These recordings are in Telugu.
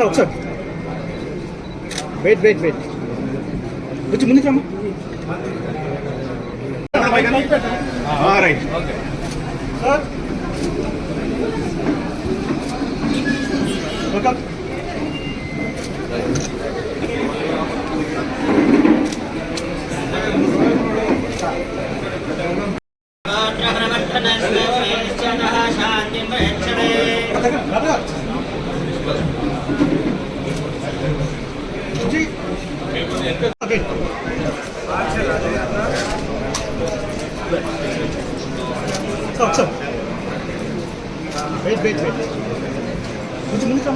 ఒకసారి వెయిట్ వెయిట్ వెయిట్ వచ్చి ముందుకు రమ్మా. Right sir welcome. Wait wait wait కొంచెం ముందుకు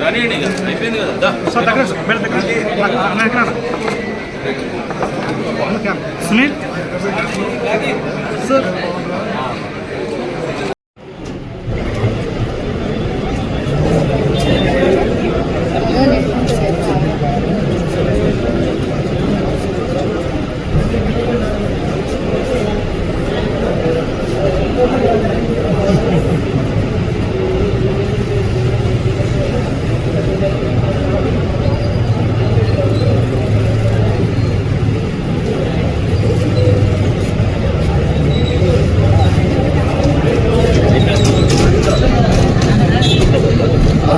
రానియండి, అయిపోయింది కదా సార్. దగ్గర సునీల్ సార్.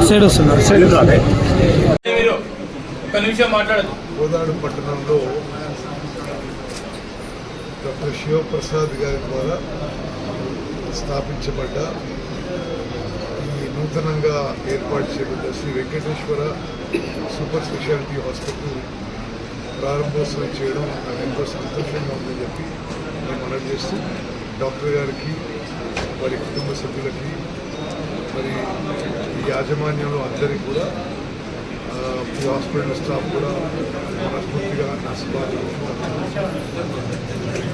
సైడ్ వస్తున్నారు. సైడ్ ఒక నిమిషం మాట్లాడదు. కోదాడు పట్టణంలో డాక్టర్ శివప్రసాద్ గారి ద్వారా స్థాపించబడ్డ ఈ నూతనంగా ఏర్పాటు చేయబడ్డ Sri Venkateswara super speciality hospital ప్రారంభోత్సవం చేయడం నాకు ఎంతో సంతోషంగా ఉందని చెప్పి నేను మనవి చేస్తూ డాక్టర్ గారికి వారి కుటుంబ సభ్యులకి మరి ఈ యాజమాన్యంలో అందరికీ కూడా ఈ హాస్పిటల్ స్టాఫ్ కూడా మనస్ఫూర్తిగా నష్టపాటు.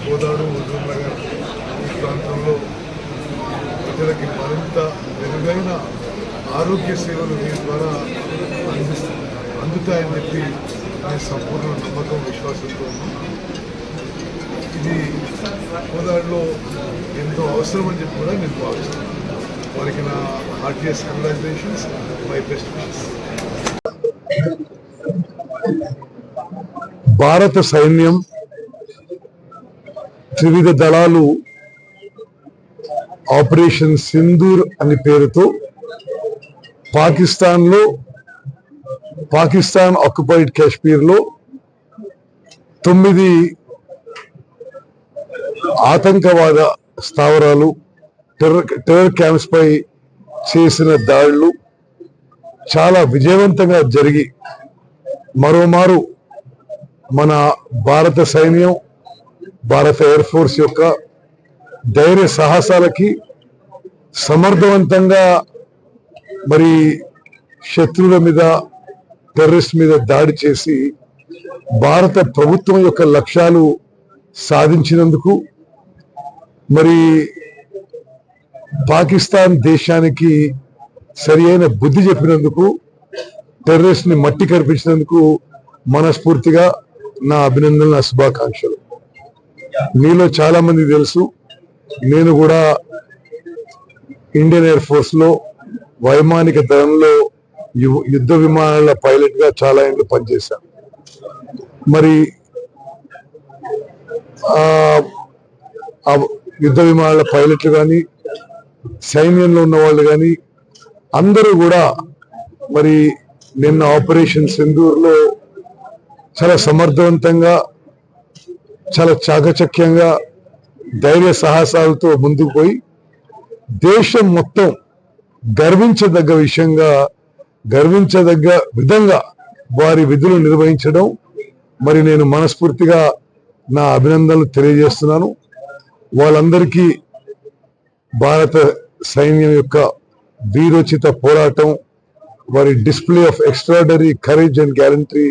కోదాడు హుజూర్నగర్ ఈ ప్రాంతంలో ప్రజలకి మరింత మెరుగైన ఆరోగ్య సేవలు దీని ద్వారా అందుతాయని చెప్పి నేను సంపూర్ణ నమ్మకం విశ్వాసంతో ఉన్నాను. ఇది కోదాడులో ఎంతో అవసరం అని చెప్పి కూడా నేను భావిస్తున్నాను. వారికి నా heartiest congratulations, my best wishes. భారత సైన్యం త్రివిధ దళాలు ఆపరేషన్ సింధూర్ అనే పేరుతో పాకిస్తాన్ ఆక్యుపైడ్ కాశ్మీర్లో 9 ఆతంకవాద స్థావరాలు, టెర్రర్ క్యాంప్స్ పై చేసిన దాడులు చాలా విజయవంతంగా జరిగి మరోమారు మన భారత సైన్యం, భారత ఎయిర్ ఫోర్స్ యొక్క ధైర్య సాహసాలకి సమర్థవంతంగా మరి శత్రువుల మీద, టెర్రరిస్ట్ మీద దాడి చేసి భారత ప్రభుత్వం యొక్క లక్ష్యాలు సాధించినందుకు, మరి పాకిస్తాన్ దేశానికి సరి అయిన బుద్ధి చెప్పినందుకు, టెర్రరిస్ట్ ని మట్టి కనిపించినందుకు మనస్ఫూర్తిగా నా అభినందనలు, నా శుభాకాంక్షలు. మీలో చాలా మంది తెలుసు, నేను కూడా ఇండియన్ ఎయిర్ ఫోర్స్ లో వైమానిక దళంలో యుద్ధ విమానాల పైలట్ గా చాలా ఏళ్ళు పనిచేశాను. మరి యుద్ధ విమానాల పైలట్లు కానీ, సైన్యంలో ఉన్న వాళ్ళు కానీ అందరూ కూడా మరి నిన్న ఆపరేషన్ సింధూర్లో చాలా సమర్థవంతంగా, చాలా చాకచక్యంగా, ధైర్య సాహసాలతో ముందుకు పోయి దేశం మొత్తం గర్వించదగ్గ విధంగా వారి విధులు నిర్వహించడం, మరి నేను మనస్ఫూర్తిగా నా అభినందనలు తెలియజేస్తున్నాను. వాళ్ళందరికీ భారత సైన్యం యొక్క వీరోచిత పోరాటం, వారి display of extraordinary courage and guarantee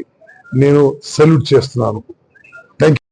నేను సెల్యూట్ చేస్తున్నాను.